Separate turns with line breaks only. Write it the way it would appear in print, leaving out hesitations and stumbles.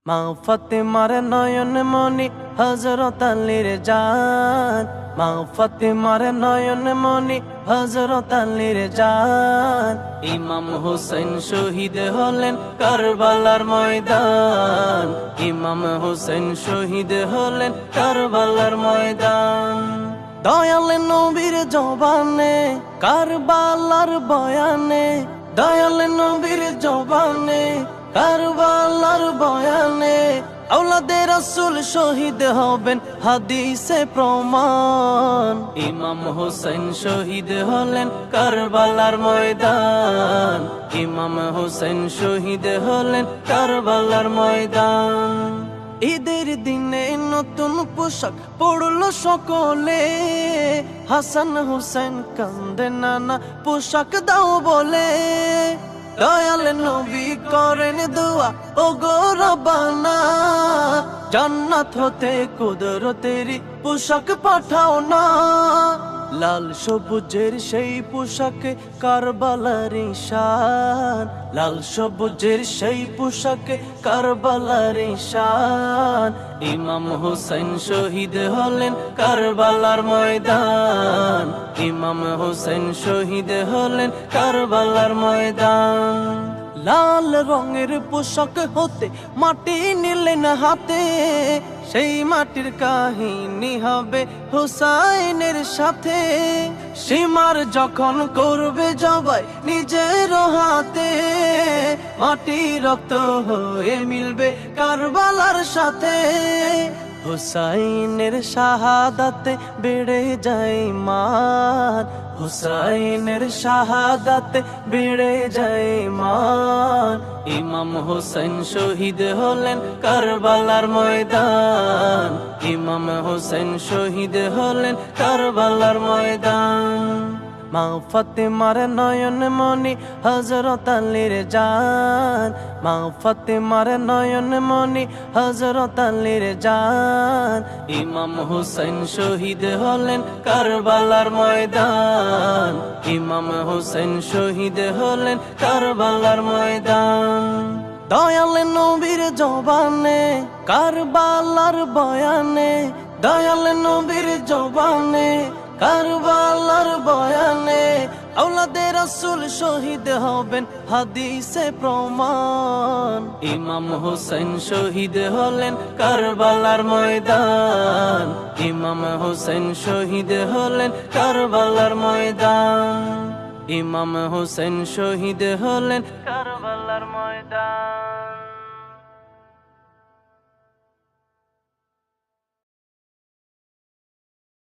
মা ফাতেমার নয়ন মনি হযরত আলীর জান, মা ফাতেমার নয়ন মনি হযরত আলীর জান। ইমাম হোসেন শহীদ হলেন কারবালার ময়দান, ইমাম হোসেন শহীদ হলেন কারবালার ময়দান। দয়াল নবীর জবানে কারবালার বয়ানে, দয়াল নবীর জবানে কারবালার বয়ানে, আওলাদে রাসূল শহীদ হবেন হাদিসে প্রমাণ। ইমাম হোসেন শহীদ হলেন কারবালার ময়দান, ইমাম হোসেন শহীদ হলেন কারবালার ময়দান। ঈদের দিনে নতুন পোশাক পড়লো সকলে, হাসান হোসেন কান্দে নানা পোশাক দাও বলে। দয়াল নবী করেন দোয়া ও গো রব্বানা, জান্নাত হতে কুদরতেরি পোশাক পাঠাও না। লাল সবুজের সেই পোশাকে কারবালার শান, লাল সবুজের সেই পোশাকে কারবালার শান। ইমাম হোসেন শহীদ হলেন কারবালার ময়দান, ইমাম হোসেন শহীদ হলেন কারবালার ময়দান। লাল রঙের পোশাক হতে মাটি নিলেন হাতে, সেই মাটির কাহিনী হবে হুসাইনের সাথে। সীমার যখন করবে জবাই নিজের হাতে, মাটি রক্ত হয়ে মিলবে কারবালার সাথে। হুসাইনের শাহাদাতে বেড়ে যায় মান, হুসাইনের শাহাদাতে বেড়ে যায় মান। ইমাম হোসেন শহীদ হলেন কারবালার ময়দান, ইমাম হোসেন শহীদ হলেন কারবালার ময়দান। মা ফাতেমার নয়ন মনি হযরত আলীর জান, মা ফাতেমার নয়ন মনি হযরত আলীর জান। ইমাম হোসেন শহীদ হলেন কারবালার ময়দান, ইমাম হোসেন শহীদ হলেন কারবালার ময়দান। দয়াল নবীর জবানে কারবালার বয়ানে, দয়াল নবীর জবানে কারবালার বয়ানে, আওলাদে রাসূল শহীদ হবেন হাদিসে প্রমাণ। ইমাম হোসেন শহীদ হলেন কারবালার ময়দান, ইমাম হোসেন শহীদ হলেন কারবালার ময়দান, ইমাম হোসেন শহীদ হলেন কারবালার ময়দান।